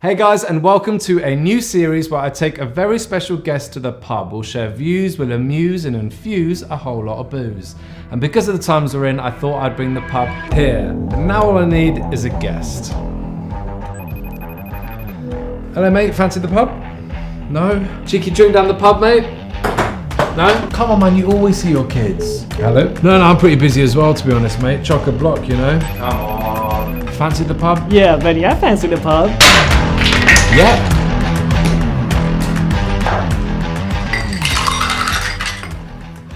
Hey guys, and welcome to a new series where I take a very special guest to the pub. We'll share views, we'll amuse and infuse a whole lot of booze. And because of the times we're in, I thought I'd bring the pub here. And now all I need is a guest. Hello mate, fancy the pub? No? Cheeky drink down the pub, mate? No? Come on man, you always see your kids. Hello? No, I'm pretty busy as well, to be honest, mate. Chock-a-block, you know? Come on. Fancy the pub? Yeah, Benny, I fancy the pub. Yeah.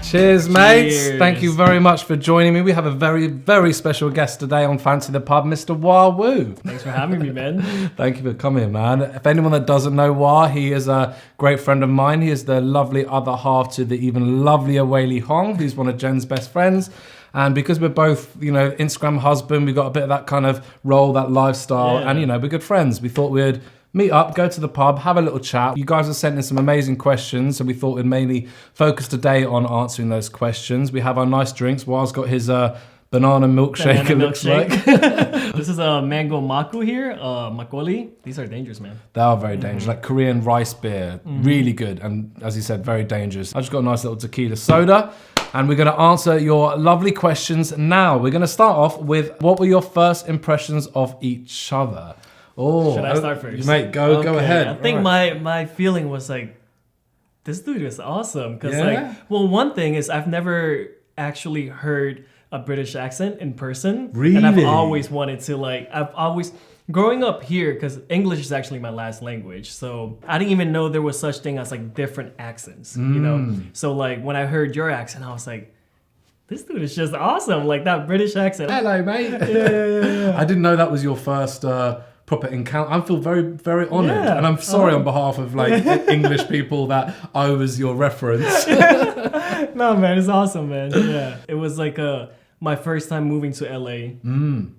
Cheers, mates. Cheers. Thank you very much for joining me. We have a very, very special guest today on Fancy the Pub, Mr. Wah Wuu. Thanks for having me, man. Thank you for coming, man. If anyone that doesn't know Wah, he is a great friend of mine. He is the lovely other half to the even lovelier Wei Li Hong, who's one of Jen's best friends. And because we're both, Instagram husband, we've got a bit of that kind of role, that lifestyle, Yeah. and, we're good friends. We thought we'd meet up, go to the pub, have a little chat. You guys have sent in some amazing questions, so we thought we'd mainly focus today on answering those questions. We have our nice drinks. Wah's got his banana milkshake, it looks like. This is a mango maku here, makgeolli. These are dangerous, man. They are very dangerous, like Korean rice beer. Really good, and as you said, very dangerous. I just got a nice little tequila soda. And we're going to answer your lovely questions now. We're going to start off with, what were your first impressions of each other? Oh, Should I start first? Mate, go ahead. I think my feeling was like, this dude is awesome. Because one thing is I've never actually heard a British accent in person. Really? And I've always wanted to growing up here, because English is actually my last language, so I didn't even know there was such thing as like different accents, So like when I heard your accent, I was like, this dude is just awesome, like that British accent. Hello, mate. Yeah. I didn't know that was your first proper encounter. I feel very, very honoured, and I'm sorry on behalf of like English people that I was your reference. No, man, it's awesome, man. Yeah, it was like my first time moving to LA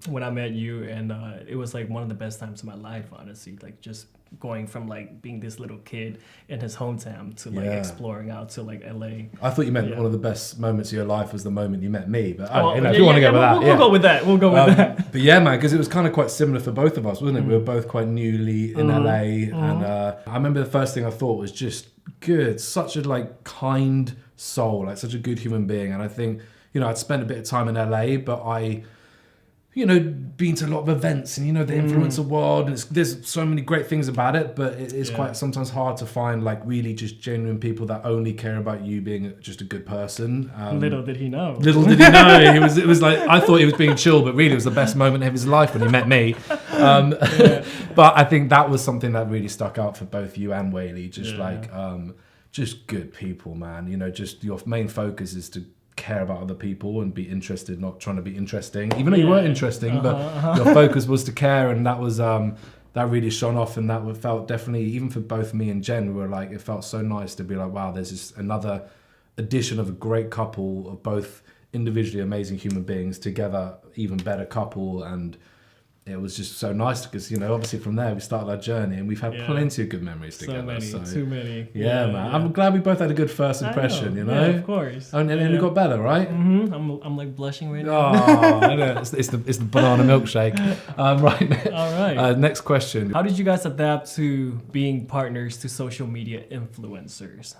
when I met you, and it was like one of the best times of my life, honestly. Like just going from like being this little kid in his hometown to like exploring out to like LA. I thought you meant one of the best moments of your life was the moment you met me, but if you want to go with that, we'll go with that. We'll go with that. But yeah, man, because it was kind of quite similar for both of us, wasn't it? We were both quite newly in LA, and I remember the first thing I thought was just good, such a like kind soul, like such a good human being, and I think. I'd spent a bit of time in LA, but I, been to a lot of events and, the influencer world. And there's so many great things about it, but it is quite sometimes hard to find like really just genuine people that only care about you being just a good person. Little did he know. Little did he know. It was like, I thought he was being chill, but really it was the best moment of his life when he met me. But I think that was something that really stuck out for both you and Wei Li. Just good people, man. Just your main focus is to care about other people and be interested, not trying to be interesting, even though you were interesting, but your focus was to care, and that was that really shone off, and that felt definitely, even for both me and Jen, we were like, it felt so nice to be like, wow, there's just another addition of a great couple of both individually amazing human beings together, even better couple. And it was just so nice because, obviously from there we started our journey, and we've had plenty of good memories together. Too many. Yeah, man. Yeah. I'm glad we both had a good first impression, Yeah, of course. And it got better, right? Mm-hmm. I'm like blushing right now. Oh, I know. It's the banana milkshake. Right. All right. Next question. How did you guys adapt to being partners to social media influencers?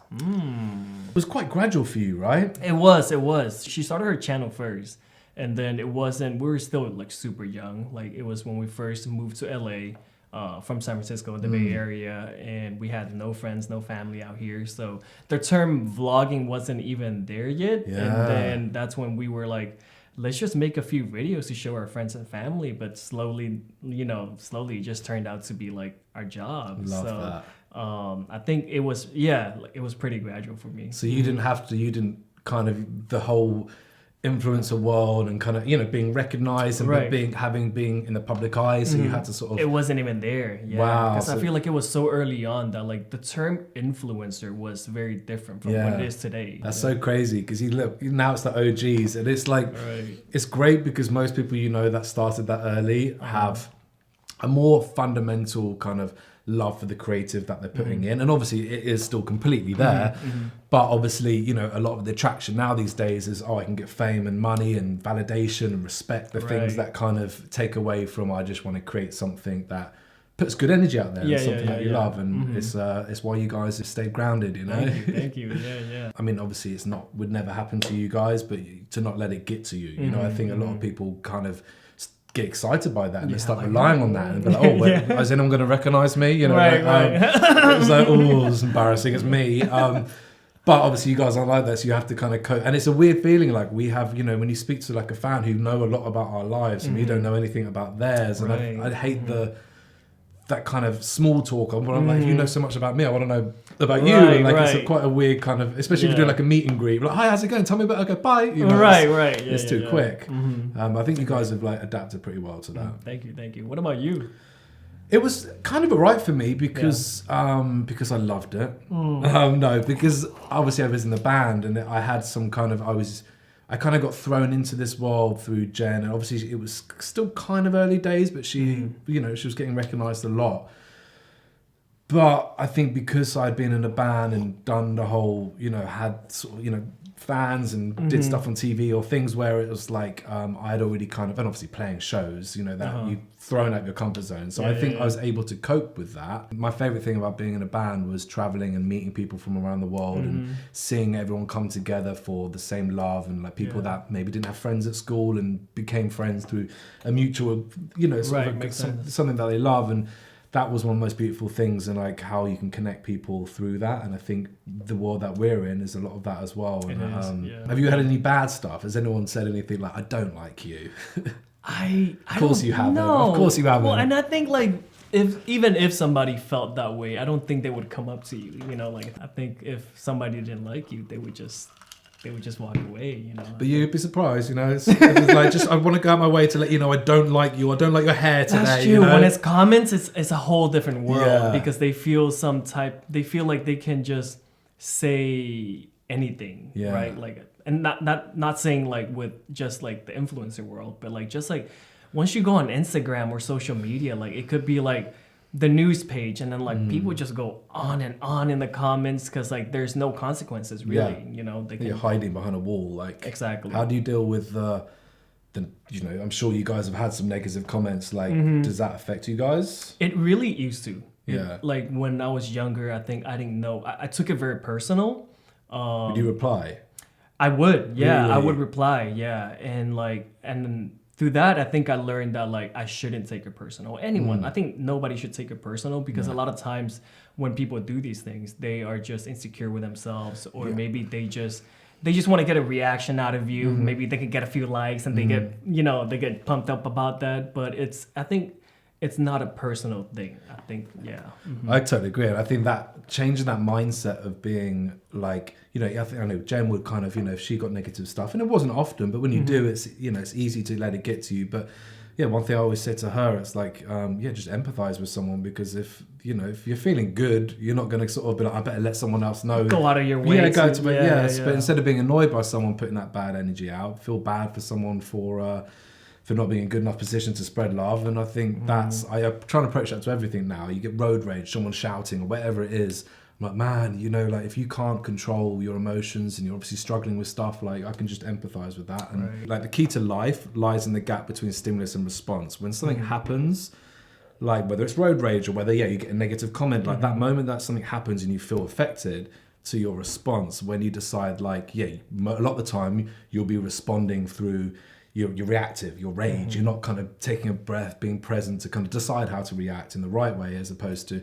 It was quite gradual for you, right? It was. She started her channel first. And then we were still like super young. Like it was when we first moved to LA from San Francisco, the Bay Area, and we had no friends, no family out here. So the term vlogging wasn't even there yet. Yeah. And then that's when we were like, let's just make a few videos to show our friends and family. But slowly it just turned out to be like our job. Love that. I think it was pretty gradual for me. So you didn't kind of the whole influencer world and kind of being recognized and being in the public eye, so you had to sort of, it wasn't even there. Wow. Because I feel like it was so early on that like the term influencer was very different from what it is today. That's so crazy, because you look now, it's the OGs, and it's like it's great because most people that started that early have a more fundamental kind of love for the creative that they're putting in, and obviously it is still completely there, but obviously a lot of the attraction now these days is I can get fame and money and validation and respect, the things that kind of take away from I just want to create something that puts good energy out there. Yeah, and something that you love, and Mm-hmm. it's why you guys have stayed grounded. You know. Thank you. Yeah. I mean, obviously, would never happen to you guys, but to not let it get to you. You know, I think a lot of people kind of get excited by that and they start relying on that and be like, oh, wait, is anyone going to recognize me? You know, right. it was like, oh, it's embarrassing, it's me. But obviously you guys aren't like that, so you have to kind of cope. And it's a weird feeling, like we have, you know, when you speak to like a fan who know a lot about our lives and we don't know anything about theirs. And I hate that kind of small talk. I'm like, if you know so much about me, I want to know about you. And like it's quite a weird kind of, especially if you're doing like a meet and greet. Like, hi, how's it going? Tell me about it. Okay, bye. You know, right. It's too quick. I think you guys have like adapted pretty well to that. Thank you. What about you? It was kind of alright for me because I loved it. No, because obviously I was in the band and I had some kind of I kind of got thrown into this world through Jen, and obviously it was still kind of early days, but she was getting recognised a lot. But I think because I'd been in a band and done the whole, had sort of, fans and did stuff on TV or things where it was like I'd already kind of, and obviously playing shows, that you've thrown out your comfort zone. So I think I was able to cope with that. My favourite thing about being in a band was travelling and meeting people from around the world and seeing everyone come together for the same love, and like people that maybe didn't have friends at school and became friends through a mutual, something that they love. And that was one of the most beautiful things, and like how you can connect people through that. And I think the world that we're in is a lot of that as well. Have you had any bad stuff? Has anyone said anything like, I don't like you? Of course you haven't. No. Of course you haven't. Well, and I think like if somebody felt that way, I don't think they would come up to you. Like I think if somebody didn't like you, they would just walk away, But you'd be surprised, it's like I want to go out my way to let you know I don't like you. I don't like your hair today. That's true. When it's comments, it's a whole different world because they feel like they can just say anything, right? Like, and not saying like with just like the influencer world, but like just like once you go on Instagram or social media, like it could be like the news page, and then like people just go on and on in the comments because like there's no consequences really. You're hiding behind a wall. Like exactly. How do you deal with the I'm sure you guys have had some negative comments. Like, does that affect you guys? It really used to. Yeah. Like when I was younger, I think I didn't know. I took it very personal. Would you reply? I would. Yeah, really? I would reply. Yeah, and then through that, I think I learned that like I shouldn't take it personal. Anyone, I think nobody should take it personal because a lot of times when people do these things, they are just insecure with themselves, or maybe they just want to get a reaction out of you. Maybe they can get a few likes and they get pumped up about that. But I think it's not a personal thing. I think, I totally agree. And I think that changing that mindset of being like, I know Jen would kind of, if she got negative stuff, and it wasn't often, but when you do, it's, it's easy to let it get to you. But yeah, one thing I always said to her, it's like, just empathize with someone, because if you're feeling good, you're not going to sort of be like, I better let someone else know. Go out of your way. But instead of being annoyed by someone putting that bad energy out, feel bad for someone for not being in a good enough position to spread love. And I think I try to approach that to everything now. You get road rage, someone shouting or whatever it is. I'm like, man, like if you can't control your emotions and you're obviously struggling with stuff, like I can just empathize with that. And like the key to life lies in the gap between stimulus and response. When something happens, like whether it's road rage or whether, you get a negative comment, like that moment that something happens and you feel affected, to your response, when you decide like, a lot of the time you'll be responding through you're reactive, you're rage. You're not kind of taking a breath, being present to kind of decide how to react in the right way, as opposed to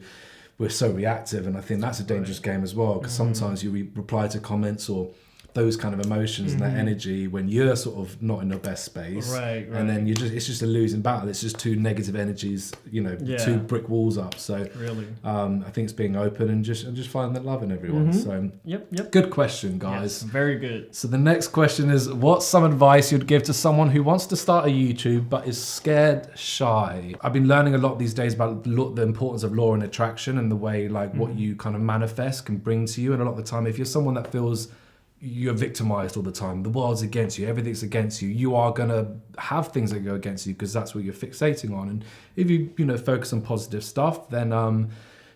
we're so reactive. And I think that's a dangerous game as well, because sometimes you reply to comments or those kind of emotions and that energy when you're sort of not in your best space, right. And then it's just a losing battle. It's just two negative energies, two brick walls up. So really, I think it's being open and just finding that love in everyone. So yep. Good question, guys. Yes, very good. So the next question is, what's some advice you'd give to someone who wants to start a YouTube but is scared, shy? I've been learning a lot these days about the importance of law and attraction and the way like what you kind of manifest can bring to you. And a lot of the time, if you're someone that feels you're victimized all the time, the world's against you, everything's against you, you are going to have things that go against you because that's what you're fixating on. And if you focus on positive stuff, then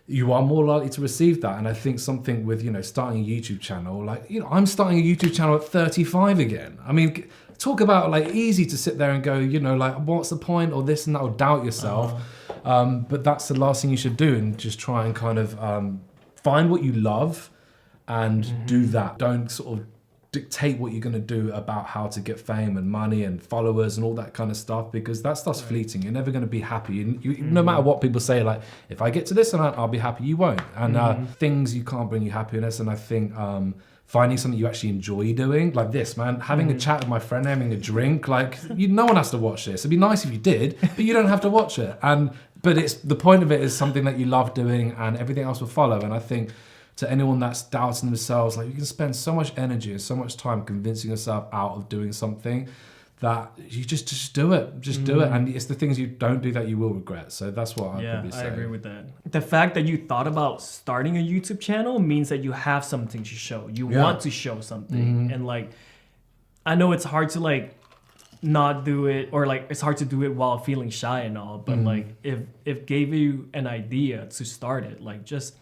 you are more likely to receive that. And I think something with starting a YouTube channel, like I'm starting a YouTube channel at 35 again. I mean, talk about like easy to sit there and go, like what's the point, or this and that, or doubt yourself. But that's the last thing you should do, and just try and kind of find what you love and do that. Don't sort of dictate what you're going to do about how to get fame and money and followers and all that kind of stuff, because that stuff's fleeting. You're never going to be happy. No matter what people say, like, if I get to this amount, I'll be happy. You won't. And things you can't bring you happiness. And I think finding something you actually enjoy doing, like this, man, having a chat with my friend, having a drink, like, no one has to watch this. It'd be nice if you did, but you don't have to watch it. But it's the point of it is something that you love doing, and everything else will follow. And I think to anyone that's doubting themselves, like, you can spend so much energy and so much time convincing yourself out of doing something that you just do it. Just do it. And it's the things you don't do that you will regret. So that's what I'd probably say. I agree with that. The fact that you thought about starting a YouTube channel means that you have something to show. You want to show something. And like, I know it's hard to like not do it, or like it's hard to do it while feeling shy and all, but like if gave you an idea to start it, like just,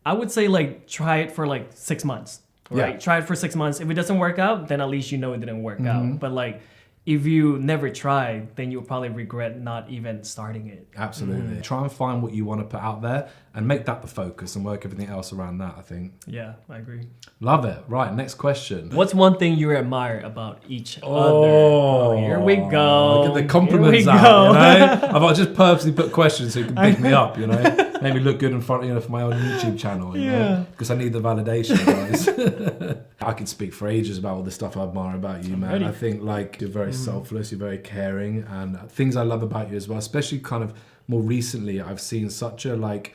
I would say like try it for like 6 months, right? Yeah. Try it for 6 months. If it doesn't work out, then at least you know it didn't work out. But like, if you never try, then you'll probably regret not even starting it. Absolutely. Try and find what you want to put out there and make that the focus and work everything else around that, I think. Yeah, I agree. Love it. Right, next question. What's one thing you admire about each other? Oh, here we go. Get the compliments out, you know? I've just purposely put questions so you can pick me up, you know? Make me look good in front, for my own YouTube channel, you know? Because I need the validation, guys. I could speak for ages about all the stuff I admire about you, man. I think, like, you're very selfless, you're very caring, and things I love about you as well, especially kind of more recently, I've seen such a, like,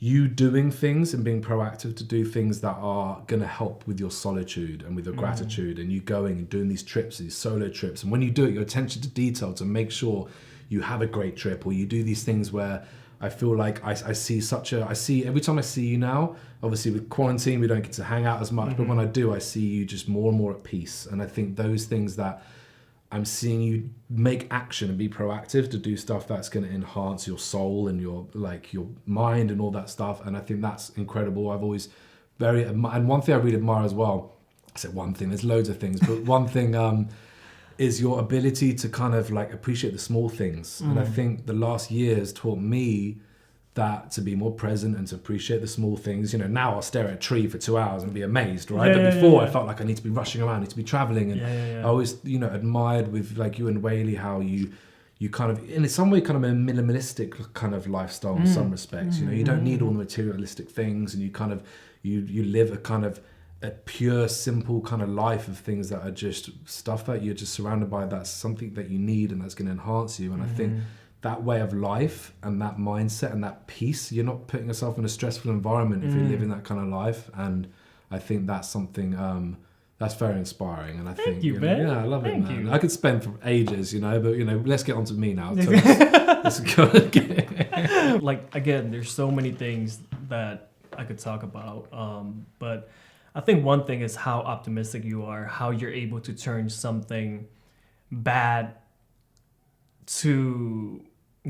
you doing things and being proactive to do things that are going to help with your solitude and with your gratitude, and you going and doing these trips, these solo trips. And when you do it, your attention to detail to make sure you have a great trip, or you do these things where I feel like I see every time I see you now, obviously with quarantine, we don't get to hang out as much, but when I do, I see you just more and more at peace. And I think those things that I'm seeing you make action and be proactive to do stuff that's going to enhance your soul and your mind and all that stuff. And I think that's incredible. I've always and one thing I really admire as well, I said one thing, there's loads of things, but one thing is your ability to kind of like appreciate the small things. And I think the last year has taught me that to be more present and to appreciate the small things. Now I'll stare at a tree for 2 hours and be amazed, right? But before I felt like I need to be rushing around, I need to be traveling. And I always, admired with like you and Whaley, how you kind of, in some way, kind of a minimalistic kind of lifestyle in some respects. You don't need all the materialistic things, and you kind of, you live a kind of a pure, simple kind of life of things that are just stuff that you're just surrounded by, that's something that you need and that's going to enhance you. And I think that way of life and that mindset and that peace, you're not putting yourself in a stressful environment if you're living that kind of life. And I think that's something that's very inspiring. And I think, man. Yeah, I love it, man. You. I could spend for ages, but let's get on to me now. Let's go. Like, again, there's so many things that I could talk about, but I think one thing is how optimistic you are, how you're able to turn something bad to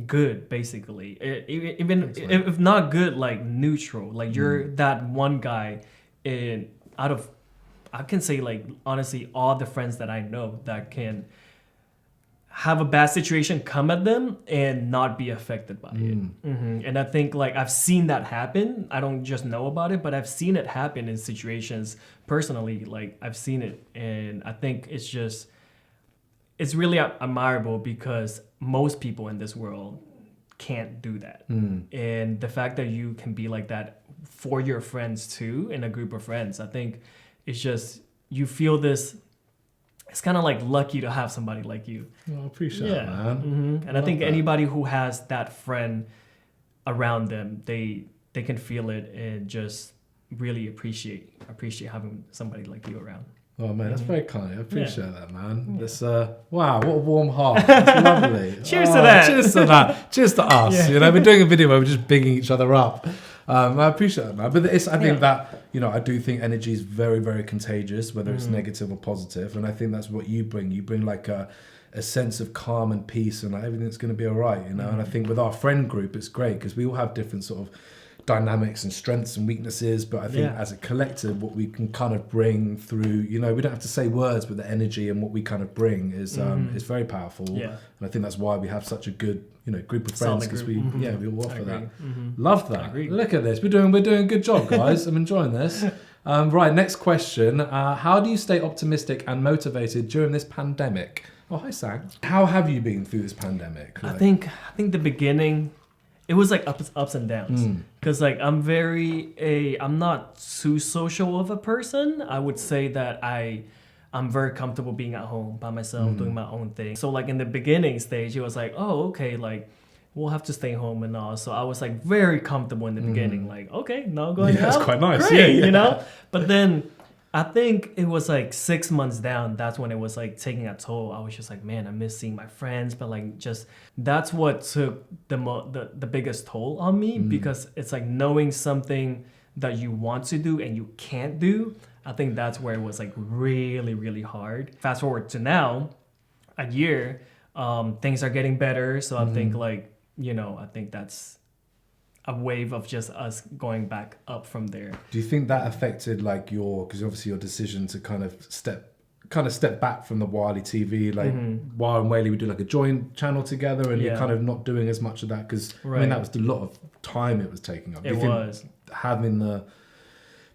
good, basically. Even if not good, like neutral. Like you're that one guy I can say, like, honestly, all the friends that I know that can have a bad situation come at them and not be affected by it. And I think, like, I've seen that happen. I don't just know about it, but I've seen it happen in situations personally. Like, I've seen it, and I think it's really admirable, because most people in this world can't do that. And the fact that you can be like that for your friends too, in a group of friends, I think it's just, you feel this. It's kind of like lucky to have somebody like you. I appreciate it, man. And I think anybody who has that friend around them, they can feel it and just really appreciate having somebody like you around. Oh man, that's very kind. I appreciate that, man. This wow, what a warm heart. That's lovely. Cheers to that. Cheers to that. Cheers to us. We're doing a video where we're just bigging each other up. I appreciate that, man. But I think that, I do think energy is very, very contagious, whether it's negative or positive. And I think that's what you bring. You bring like a sense of calm and peace, and like everything's going to be all right, And I think with our friend group, it's great because we all have different sort of dynamics and strengths and weaknesses, but I think as a collective, what we can kind of bring through, you know, we don't have to say words, but the energy and what we kind of bring is very powerful. And I think that's why we have such a good, you know, group of friends, because we all offer that. Love that. Look at this. We're doing a good job, guys. I'm enjoying this. Right, next question. How do you stay optimistic and motivated during this pandemic? Oh, hi, Sang. How have you been through this pandemic? I think the beginning, it was like ups and downs. Because like I'm not too social of a person. I would say that I'm very comfortable being at home by myself, doing my own thing. So like in the beginning stage, it was like, oh, okay, like we'll have to stay home and all. So I was like very comfortable in the beginning. Like, okay, no going out. That's quite nice. Great, you know? But then I think it was like 6 months down. That's when it was like taking a toll. I was just like, man, I miss seeing my friends. But like, just that's what took the biggest toll on me, because it's like knowing something that you want to do and you can't do. I think that's where it was like really, really hard. Fast forward to now, a year, things are getting better. So I think like, you know, I think that's a wave of just us going back up from there. Do you think that affected like because obviously your decision to kind of step back from the Wiley TV, like Wah and Whaley, we do like a joint channel together, and you're kind of not doing as much of that, because I mean that was a lot of time it was taking up. It was. Having the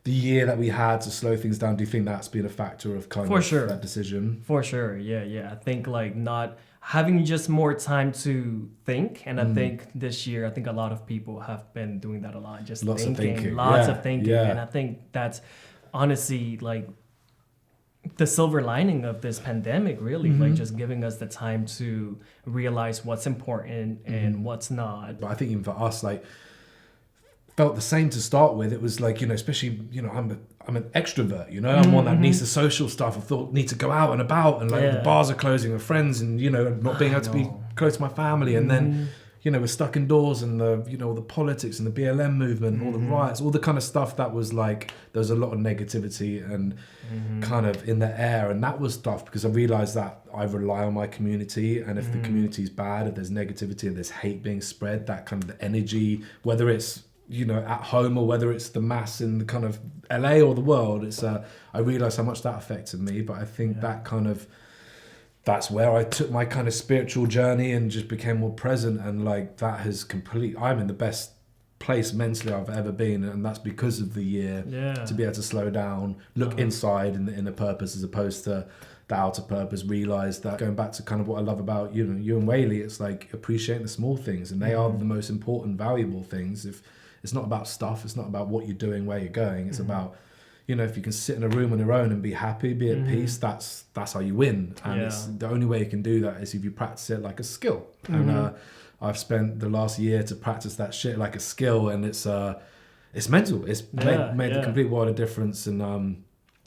year that we had to slow things down, do you think that's been a factor of kind of that decision? For sure, yeah. I think like not having just more time to think, and I think this year, I think a lot of people have been doing that a lot, just lots of thinking, and I think that's honestly like the silver lining of this pandemic, really, like just giving us the time to realize what's important and what's not. But I think even for us, like, felt the same to start with. It was like, you know, especially, you know, I'm an extrovert, you know, I'm one that needs the social stuff. I thought need to go out and about, and like the bars are closing with friends, and, you know, not being able to be close to my family. And then, you know, we're stuck indoors, and the politics and the BLM movement, all the riots, all the kind of stuff that was like, there was a lot of negativity and kind of in the air. And that was tough, because I realized that I rely on my community, and if the community's bad, if there's negativity, if there's hate being spread, that kind of energy, whether it's, you know, at home or whether it's the mass in the kind of LA or the world, it's I realized how much that affected me. But I think that's where I took my kind of spiritual journey and just became more present, and like that has I'm in the best place mentally I've ever been, and that's because of the year, to be able to slow down, look inside in the purpose as opposed to the outer purpose. Realize that, going back to kind of what I love about you and Whaley, it's like appreciating the small things, and they are the most important, valuable things. If it's not about stuff, it's not about what you're doing, where you're going, it's about, you know, if you can sit in a room on your own and be happy, be at peace, that's how you win. And it's the only way you can do that is if you practice it like a skill. And I've spent the last year to practice that shit like a skill, and it's mental. It's made a complete world of difference. And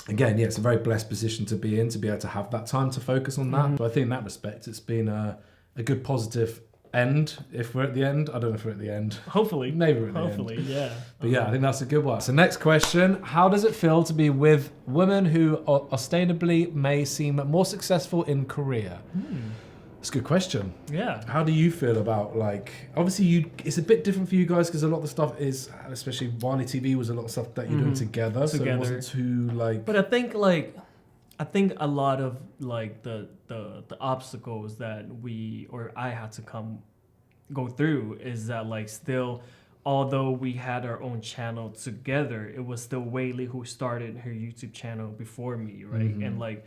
again, it's a very blessed position to be in, to be able to have that time to focus on that. But I think in that respect, it's been a good positive end. If we're at the end, I don't know if we're at the end. Hopefully. Maybe we're at the end. Hopefully, yeah. But yeah, I think that's a good one. So next question, how does it feel to be with women who ostensibly may seem more successful in career? That's a good question. Yeah. How do you feel about, like, obviously it's a bit different for you guys, because a lot of the stuff is, especially Wiley TV, was a lot of stuff that you're doing together. So it wasn't too like... But I think a lot of like the obstacles that I had to go through is that, like, still, although we had our own channel together, it was still Whaley who started her YouTube channel before me, right? And like,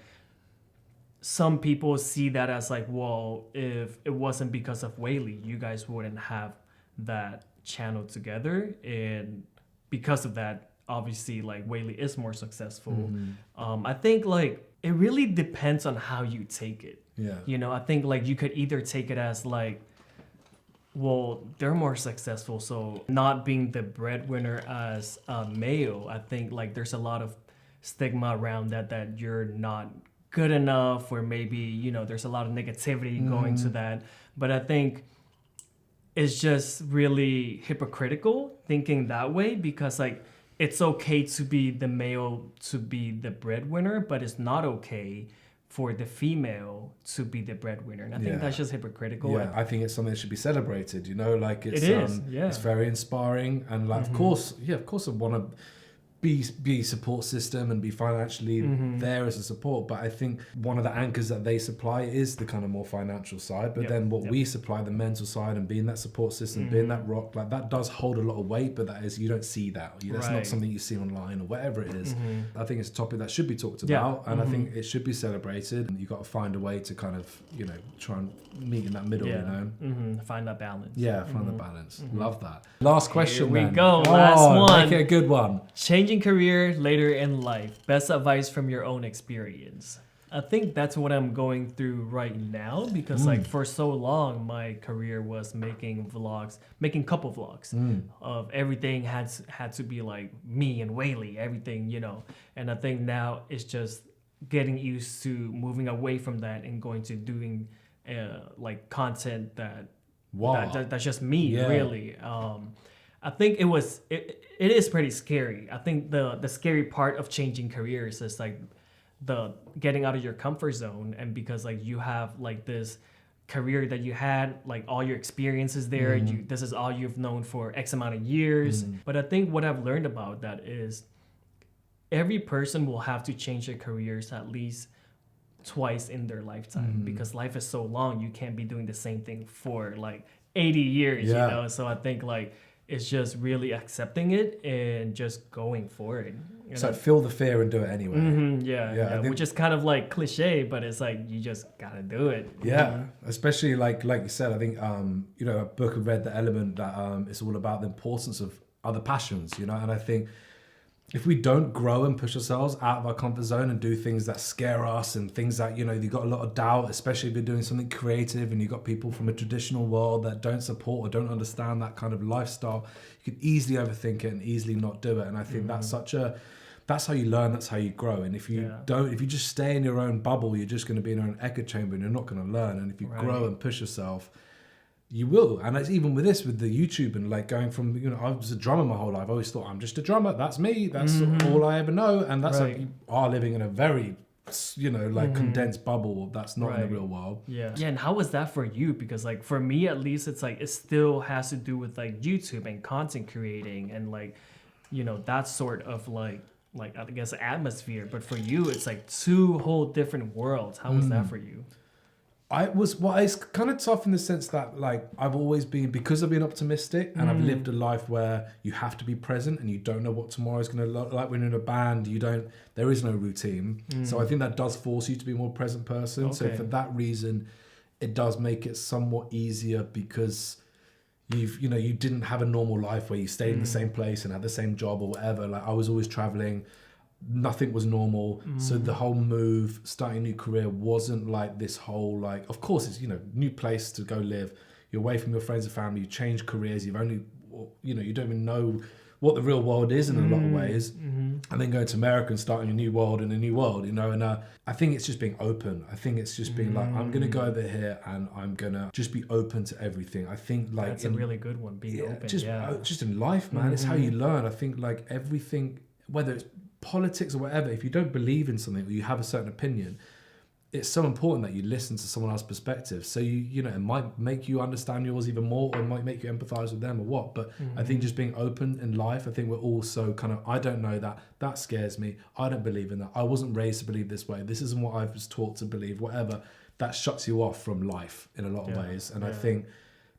some people see that as like, well, if it wasn't because of Whaley, you guys wouldn't have that channel together, and because of that, obviously, like, Whaley is more successful. I think like it really depends on how you take it. Yeah. You know, I think like you could either take it as like, well, they're more successful, so not being the breadwinner as a male, I think like there's a lot of stigma around that you're not good enough, or maybe, you know, there's a lot of negativity going to that. But I think it's just really hypocritical thinking that way, because like it's okay to be the male, to be the breadwinner, but it's not okay for the female to be the breadwinner. And I think that's just hypocritical. Yeah, I think it's something that should be celebrated, you know, like it's, it's very inspiring. And like, of course I want to be support system and be financially there as a support, but I think one of the anchors that they supply is the kind of more financial side, but then what we supply, the mental side, and being that support system, being that rock, like that does hold a lot of weight, but that is, you don't see that, that's not something you see online or whatever it is. I think it's a topic that should be talked about, and I think it should be celebrated, and you got to find a way to kind of, you know, try and meet in that middle, you know, find that balance. Find the balance. Love that. Last question. Here we go. Last one. Make it a good one. Changing career later in life. Best advice from your own experience. I think that's what I'm going through right now, because like for so long my career was making vlogs, making couple vlogs of everything had to be like me and Whaley, everything, you know. And I think now it's just getting used to moving away from that and going to doing like content that's just me, really. I think it is pretty scary. I think the scary part of changing careers is like the getting out of your comfort zone, and because like you have like this career that you had, like all your experiences there, this is all you've known for X amount of years. But I think what I've learned about that is every person will have to change their careers at least twice in their lifetime, because life is so long. You can't be doing the same thing for like 80 years, you know? So I think like it's just really accepting it and just going for it. So feel the fear and do it anyway. Which is kind of like cliche, but it's like you just gotta do it. Especially like you said, I think you know, a book I've read, The Element, that it's all about the importance of other passions, you know. And I think if we don't grow and push ourselves out of our comfort zone and do things that scare us and things that, you know, you've got a lot of doubt, especially if you're doing something creative and you've got people from a traditional world that don't support or don't understand that kind of lifestyle, you can easily overthink it and easily not do it. And I think that's how you learn, that's how you grow. And if you if you just stay in your own bubble, you're just going to be in your own echo chamber and you're not going to learn. And if you grow and push yourself, you will. And it's even with this, with the YouTube and like going from, you know, I was a drummer my whole life. I always thought I'm just a drummer. That's me. That's all I ever know. And that's like, you are living in a very, you know, like condensed bubble that's not in the real world. And how was that for you? Because like for me at least, it's like it still has to do with like YouTube and content creating and like, you know, that sort of like I guess atmosphere. But for you, it's like two whole different worlds. How was that for you? It's kind of tough in the sense that like I've always been, because I've been optimistic and I've lived a life where you have to be present and you don't know what tomorrow is going to look like. When you're in a band, there is no routine. So I think that does force you to be a more present person. So for that reason, it does make it somewhat easier, because you didn't have a normal life where you stayed in the same place and had the same job or whatever. Like I was always traveling. Nothing was normal. So the whole move, starting a new career, wasn't like this whole like, of course it's, you know, new place to go live. You're away from your friends and family, you change careers, you've only, you know, you don't even know what the real world is in a lot of ways. And then going to America and starting a new world in a new world, you know. And I think it's just being open. I think it's just being like, I'm going to go over here and I'm going to just be open to everything. I think like that's a really good one, being open. Just in life, man, it's how you learn. I think like everything, whether it's politics or whatever, if you don't believe in something or you have a certain opinion, it's so important that you listen to someone else's perspective. So you know, it might make you understand yours even more, or it might make you empathize with them or what. But I think just being open in life, I think we're also kind of, I don't know, that scares me. I don't believe in that. I wasn't raised to believe this way. This isn't what I was taught to believe, whatever. That shuts you off from life in a lot of ways. And I think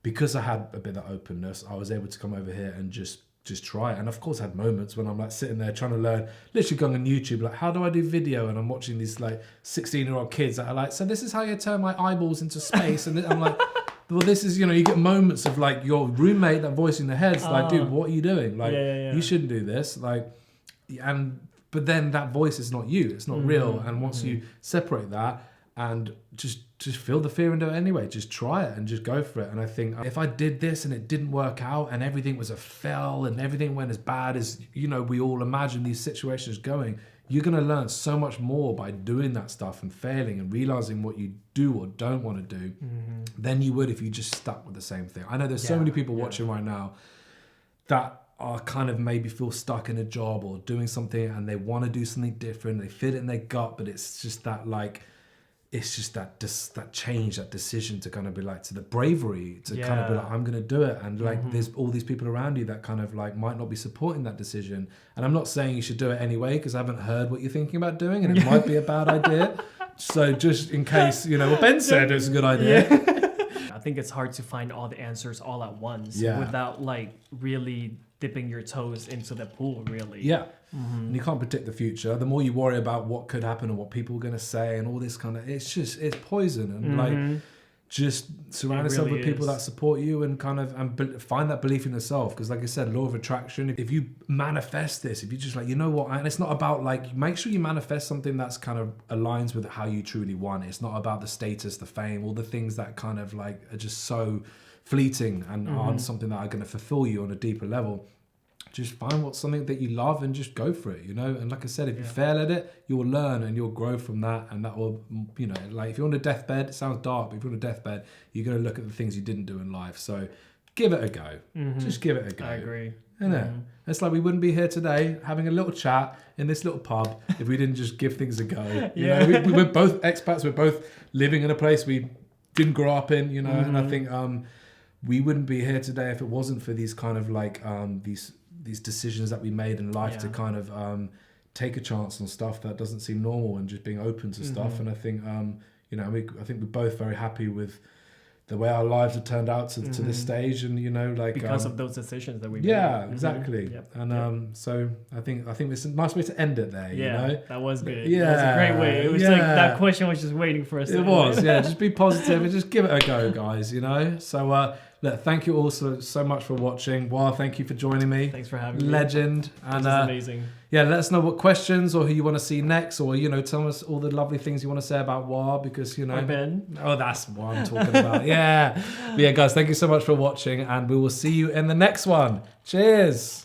because I had a bit of openness, I was able to come over here and just try it. And of course I had moments when I'm like sitting there trying to learn, literally going on YouTube, like how do I do video? And I'm watching these like 16-year-old kids that are like, so this is how you turn my eyeballs into space. And I'm like, well, this is, you know, you get moments of like your roommate, that voice in the head's like, dude, what are you doing? Like, you shouldn't do this. Like, but then that voice is not you, it's not real. And once you separate that and just feel the fear and do it anyway. Just try it and just go for it. And I think if I did this and it didn't work out and everything was a fail and everything went as bad as, you know, we all imagine these situations going, you're going to learn so much more by doing that stuff and failing and realizing what you do or don't want to do than you would if you just stuck with the same thing. I know there's so many people watching right now that are kind of maybe feel stuck in a job or doing something and they want to do something different. They feel it in their gut, but it's just that like, it's just that change, that decision to kind of be like, to the bravery to kind of be like, I'm going to do it. And like, there's all these people around you that kind of like might not be supporting that decision. And I'm not saying you should do it anyway, because I haven't heard what you're thinking about doing, and it might be a bad idea. So just in case, well, Ben said it's a good idea. I think it's hard to find all the answers all at once Yeah. without like really dipping your toes into the pool, really. Yeah. And you can't predict the future. The more you worry about what could happen and what people are going to say and all this kind of, it's poison. And like, just surround yourself with people that support you and kind of, and find that belief in yourself. Because like I said, law of attraction, if you manifest this, if you just like, you know what, and it's not about like, make sure you manifest something that's kind of aligns with how you truly want. It's not about the status, the fame, all the things that kind of like are just so fleeting and aren't something that are going to fulfill you on a deeper level. Just find something that you love and just go for it, And like I said, if you fail at it, you'll learn and you'll grow from that. And that will, like if you're on a deathbed, it sounds dark, but if you're on a deathbed, you're going to look at the things you didn't do in life. So give it a go. Just give it a go. I agree. Isn't it? It's like we wouldn't be here today having a little chat in this little pub if we didn't just give things a go. We're both expats. We're both living in a place we didn't grow up in, and I think we wouldn't be here today if it wasn't for these kind of like these decisions that we made in life to kind of take a chance on stuff that doesn't seem normal and just being open to stuff. And I think I think we're both very happy with the way our lives have turned out to this stage, and like because of those decisions that we made. Yeah, exactly. Yep. And so I think it's a nice way to end it there. That was good. Yeah, that was a great way. It was like that question was just waiting for us. It was. Just be positive and just give it a go, guys. So look, thank you all so much for watching. Wah, thank you for joining me. Thanks for having me. Legend. And this is amazing. Let us know what questions or who you want to see next, or tell us all the lovely things you want to say about Wah, because Or Ben. Oh, that's what I'm talking about. But guys, thank you so much for watching, and we will see you in the next one. Cheers.